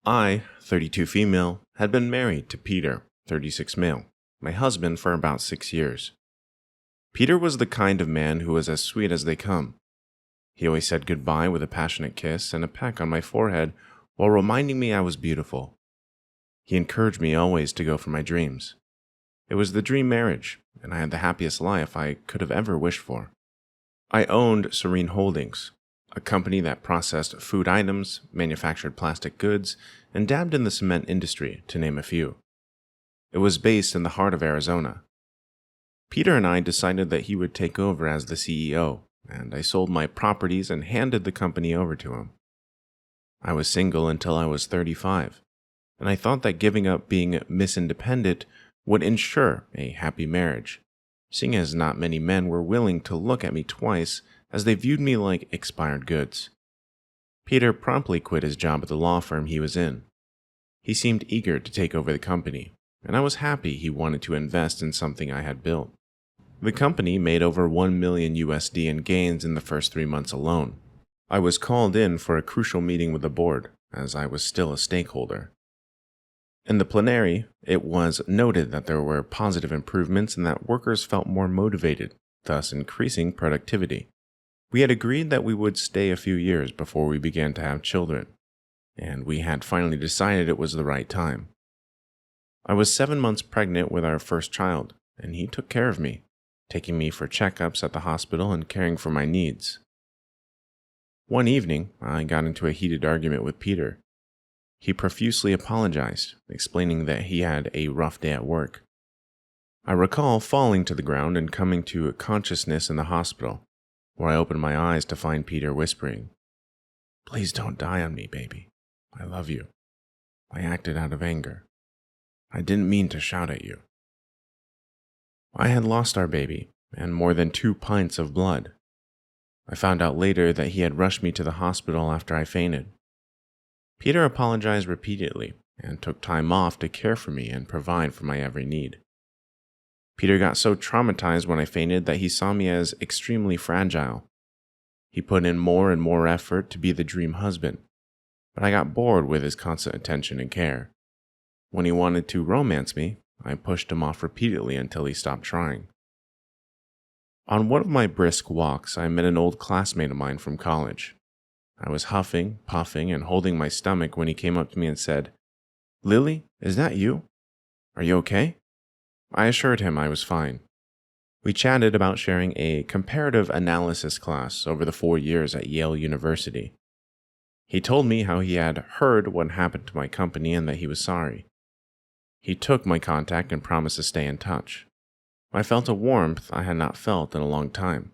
I, 32 female, had been married to Peter, 36 male, my husband for about 6 years. Peter was the kind of man who was as sweet as they come. He always said goodbye with a passionate kiss and a peck on my forehead while reminding me I was beautiful. He encouraged me always to go for my dreams. It was the dream marriage, and I had the happiest life I could have ever wished for. I owned Serene Holdings, a company that processed food items, manufactured plastic goods, and dabbed in the cement industry, to name a few. It was based in the heart of Arizona. Peter and I decided that he would take over as the CEO, and I sold my properties and handed the company over to him. I was single until I was 35, and I thought that giving up being Miss Independent would ensure a happy marriage, seeing as not many men were willing to look at me twice as they viewed me like expired goods. Peter promptly quit his job at the law firm he was in. He seemed eager to take over the company, and I was happy he wanted to invest in something I had built. The company made over $1 million USD in gains in the first 3 months alone. I was called in for a crucial meeting with the board, as I was still a stakeholder. In the plenary, it was noted that there were positive improvements and that workers felt more motivated, thus increasing productivity. We had agreed that we would stay a few years before we began to have children, and we had finally decided it was the right time. I was 7 months pregnant with our first child, and he took care of me, taking me for checkups at the hospital and caring for my needs. One evening, I got into a heated argument with Peter. He profusely apologized, explaining that he had a rough day at work. I recall falling to the ground and coming to consciousness in the hospital, where I opened my eyes to find Peter whispering, "Please don't die on me, baby. I love you. I acted out of anger. I didn't mean to shout at you." I had lost our baby, and more than 2 pints of blood. I found out later that he had rushed me to the hospital after I fainted. Peter apologized repeatedly and took time off to care for me and provide for my every need. Peter got so traumatized when I fainted that he saw me as extremely fragile. He put in more and more effort to be the dream husband, but I got bored with his constant attention and care. When he wanted to romance me, I pushed him off repeatedly until he stopped trying. On one of my brisk walks, I met an old classmate of mine from college. I was huffing, puffing, and holding my stomach when he came up to me and said, "Lily, is that you? Are you okay?" I assured him I was fine. We chatted about sharing a comparative analysis class over the 4 years at Yale University. He told me how he had heard what happened to my company and that he was sorry. He took my contact and promised to stay in touch. I felt a warmth I had not felt in a long time.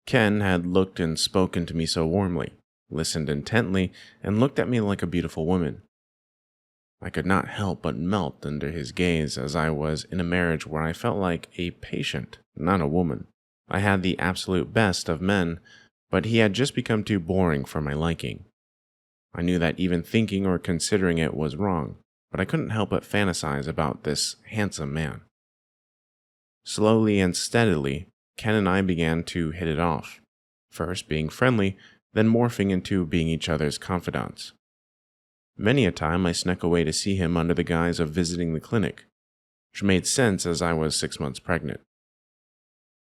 Ken had looked and spoken to me so warmly, listened intently, and looked at me like a beautiful woman. I could not help but melt under his gaze as I was in a marriage where I felt like a patient, not a woman. I had the absolute best of men, but he had just become too boring for my liking. I knew that even thinking or considering it was wrong, but I couldn't help but fantasize about this handsome man. Slowly and steadily, Ken and I began to hit it off, first being friendly, then morphing into being each other's confidants. Many a time I snuck away to see him under the guise of visiting the clinic, which made sense as I was 6 months pregnant.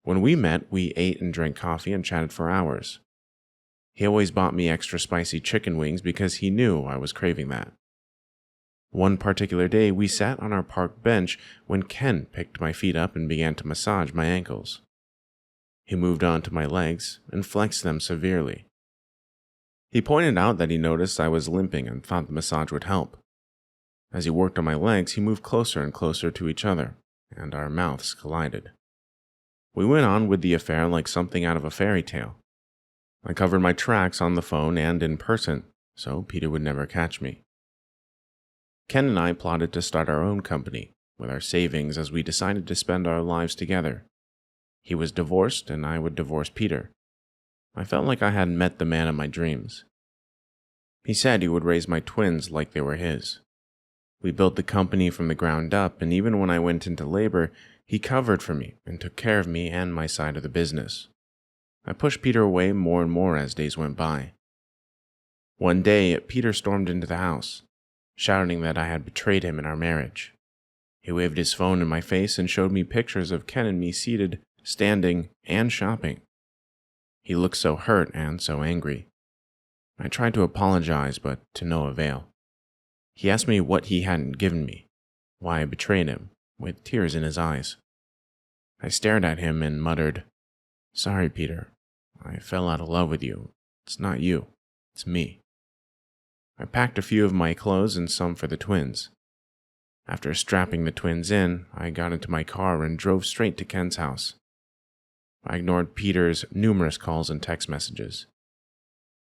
When we met, we ate and drank coffee and chatted for hours. He always bought me extra spicy chicken wings because he knew I was craving that. One particular day, we sat on our park bench when Ken picked my feet up and began to massage my ankles. He moved on to my legs and flexed them severely. He pointed out that he noticed I was limping and thought the massage would help. As he worked on my legs, he moved closer and closer to each other, and our mouths collided. We went on with the affair like something out of a fairy tale. I covered my tracks on the phone and in person, so Peter would never catch me. Ken and I plotted to start our own company, with our savings as we decided to spend our lives together. He was divorced, and I would divorce Peter. I felt like I had met the man of my dreams. He said he would raise my twins like they were his. We built the company from the ground up, and even when I went into labor, he covered for me and took care of me and my side of the business. I pushed Peter away more and more as days went by. One day, Peter stormed into the house, shouting that I had betrayed him in our marriage. He waved his phone in my face and showed me pictures of Ken and me seated, standing, and shopping. He looked so hurt and so angry. I tried to apologize, but to no avail. He asked me what he hadn't given me, why I betrayed him, with tears in his eyes. I stared at him and muttered, "Sorry, Peter. I fell out of love with you. It's not you. It's me." I packed a few of my clothes and some for the twins. After strapping the twins in, I got into my car and drove straight to Ken's house. I ignored Peter's numerous calls and text messages.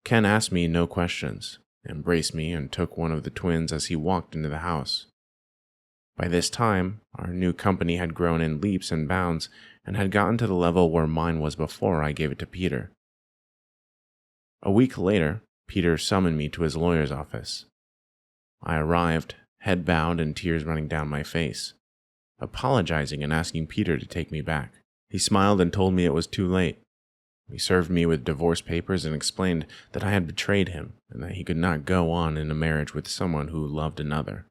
Ken asked me no questions, embraced me, and took one of the twins as he walked into the house. By this time, our new company had grown in leaps and bounds and had gotten to the level where mine was before I gave it to Peter. A week later, Peter summoned me to his lawyer's office. I arrived, head bowed and tears running down my face, apologizing and asking Peter to take me back. He smiled and told me it was too late. He served me with divorce papers and explained that I had betrayed him and that he could not go on in a marriage with someone who loved another.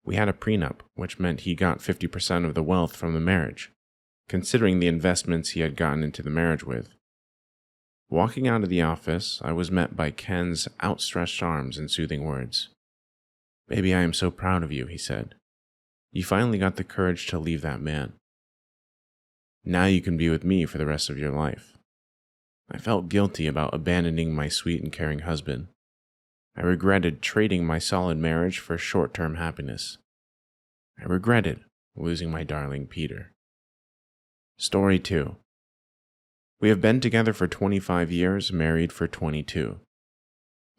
We had a prenup, which meant he got 50% of the wealth from the marriage, considering the investments he had gotten into the marriage with. Walking out of the office, I was met by Ken's outstretched arms and soothing words. "Baby, I am so proud of you," he said. "You finally got the courage to leave that man. Now you can be with me for the rest of your life." I felt guilty about abandoning my sweet and caring husband. I regretted trading my solid marriage for short-term happiness. I regretted losing my darling Peter. Story 2. We have been together for 25 years, married for 22.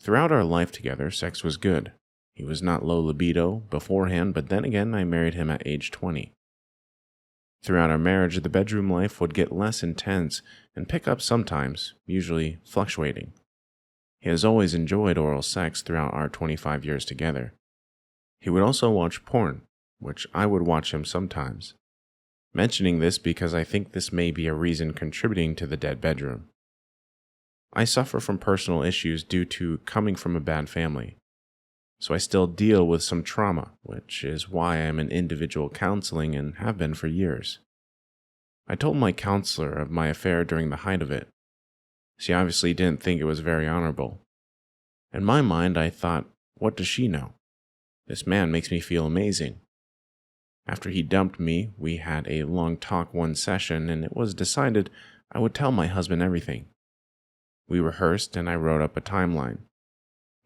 Throughout our life together, sex was good. He was not low libido beforehand, but then again, I married him at age 20. Throughout our marriage, the bedroom life would get less intense and pick up sometimes, usually fluctuating. He has always enjoyed oral sex throughout our 25 years together. He would also watch porn, which I would watch him sometimes. Mentioning this because I think this may be a reason contributing to the dead bedroom. I suffer from personal issues due to coming from a bad family, so I still deal with some trauma, which is why I am in individual counseling and have been for years. I told my counselor of my affair during the height of it. She obviously didn't think it was very honorable. In my mind, I thought, what does she know? This man makes me feel amazing. After he dumped me, we had a long talk one session, and it was decided I would tell my husband everything. We rehearsed, and I wrote up a timeline.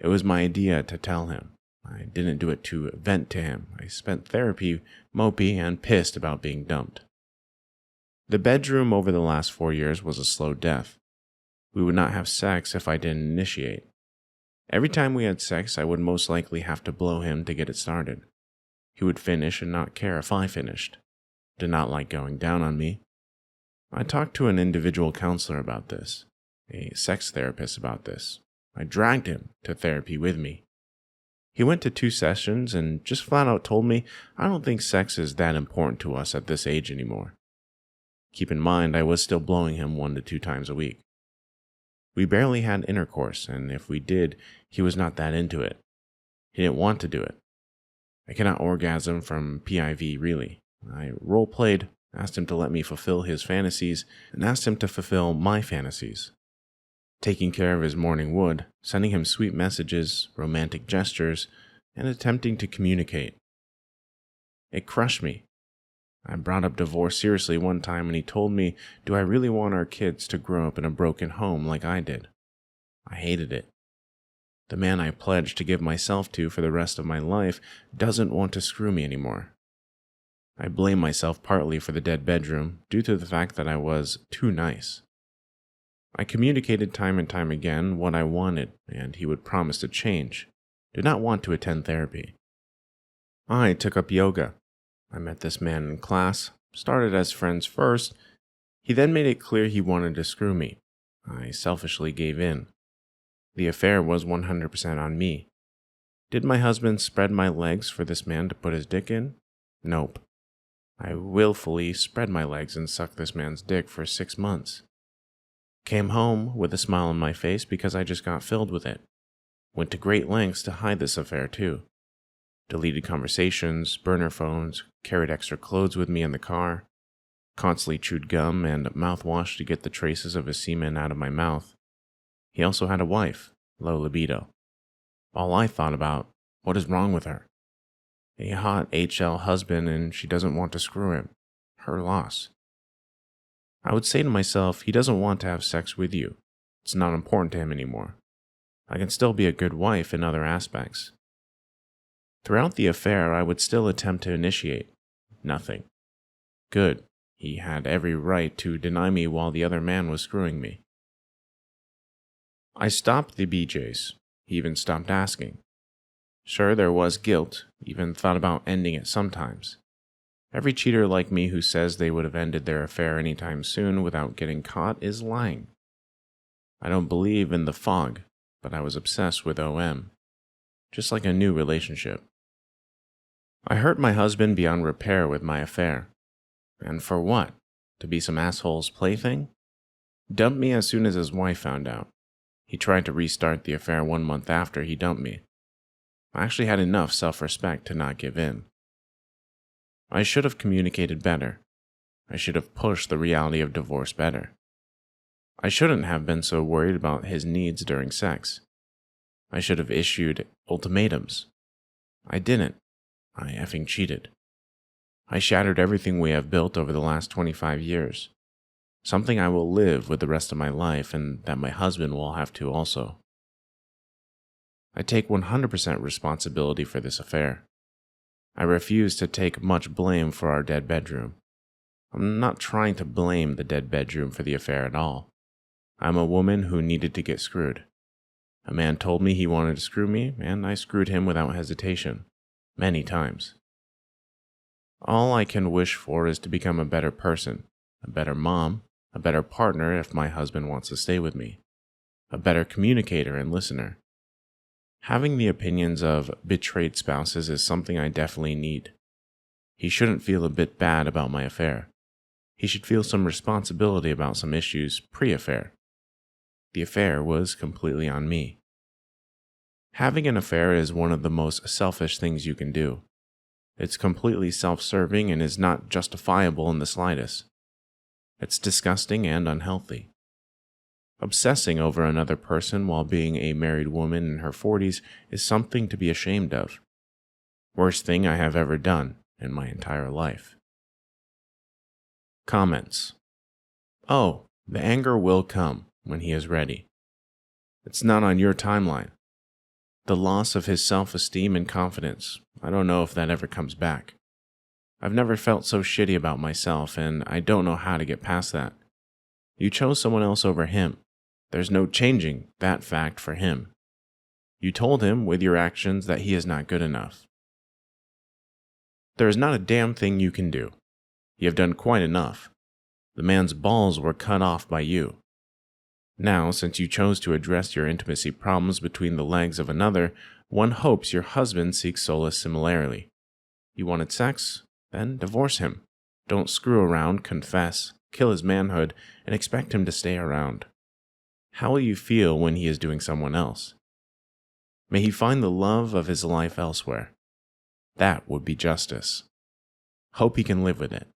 It was my idea to tell him. I didn't do it to vent to him. I spent therapy mopey and pissed about being dumped. The bedroom over the last 4 years was a slow death. We would not have sex if I didn't initiate. Every time we had sex, I would most likely have to blow him to get it started. He would finish and not care if I finished. Did not like going down on me. I talked to an individual counselor about this, a sex therapist about this. I dragged him to therapy with me. He went to 2 sessions and just flat out told me I don't think sex is that important to us at this age anymore. Keep in mind, I was still blowing him 1 to 2 times a week. We barely had intercourse, and if we did, he was not that into it. He didn't want to do it. I cannot orgasm from PIV, really. I role-played, asked him to let me fulfill his fantasies, and asked him to fulfill my fantasies. Taking care of his morning wood, sending him sweet messages, romantic gestures, and attempting to communicate. It crushed me. I brought up divorce seriously one time and he told me, do I really want our kids to grow up in a broken home like I did? I hated it. The man I pledged to give myself to for the rest of my life doesn't want to screw me anymore. I blame myself partly for the dead bedroom due to the fact that I was too nice. I communicated time and time again what I wanted, and he would promise to change. Did not want to attend therapy. I took up yoga. I met this man in class, started as friends first. He then made it clear he wanted to screw me. I selfishly gave in. The affair was 100% on me. Did my husband spread my legs for this man to put his dick in? Nope. I willfully spread my legs and sucked this man's dick for 6 months. Came home with a smile on my face because I just got filled with it. Went to great lengths to hide this affair too. Deleted conversations, burner phones, carried extra clothes with me in the car, constantly chewed gum and mouthwash to get the traces of his semen out of my mouth. He also had a wife, low libido. All I thought about, what is wrong with her? A hot HL husband and she doesn't want to screw him. Her loss. I would say to myself, he doesn't want to have sex with you. It's not important to him anymore. I can still be a good wife in other aspects. Throughout the affair, I would still attempt to initiate. Nothing. Good. He had every right to deny me while the other man was screwing me. I stopped the BJs. He even stopped asking. Sure, there was guilt, even thought about ending it sometimes. Every cheater like me who says they would have ended their affair anytime soon without getting caught is lying. I don't believe in the fog, but I was obsessed with OM. Just like a new relationship. I hurt my husband beyond repair with my affair. And for what? To be some asshole's plaything? Dumped me as soon as his wife found out. He tried to restart the affair 1 month after he dumped me. I actually had enough self-respect to not give in. I should have communicated better. I should have pushed the reality of divorce better. I shouldn't have been so worried about his needs during sex. I should have issued ultimatums. I didn't. I effing cheated. I shattered everything we have built over the last 25 years. Something I will live with the rest of my life and that my husband will have to also. I take 100% responsibility for this affair. I refuse to take much blame for our dead bedroom. I'm not trying to blame the dead bedroom for the affair at all. I'm a woman who needed to get screwed. A man told me he wanted to screw me, and I screwed him without hesitation. Many times. All I can wish for is to become a better person, a better mom, a better partner if my husband wants to stay with me, a better communicator and listener. Having the opinions of betrayed spouses is something I definitely need. He shouldn't feel a bit bad about my affair. He should feel some responsibility about some issues pre-affair. The affair was completely on me. Having an affair is one of the most selfish things you can do. It's completely self-serving and is not justifiable in the slightest. It's disgusting and unhealthy. Obsessing over another person while being a married woman in her 40s is something to be ashamed of. Worst thing I have ever done in my entire life. Comments. Oh, the anger will come when he is ready. It's not on your timeline. The loss of his self-esteem and confidence, I don't know if that ever comes back. I've never felt so shitty about myself, and I don't know how to get past that. You chose someone else over him. There's no changing that fact for him. You told him with your actions that he is not good enough. There is not a damn thing you can do. You have done quite enough. The man's balls were cut off by you. Now, since you chose to address your intimacy problems between the legs of another, one hopes your husband seeks solace similarly. You wanted sex? Then divorce him. Don't screw around, confess, kill his manhood, and expect him to stay around. How will you feel when he is doing someone else? May he find the love of his life elsewhere. That would be justice. Hope he can live with it.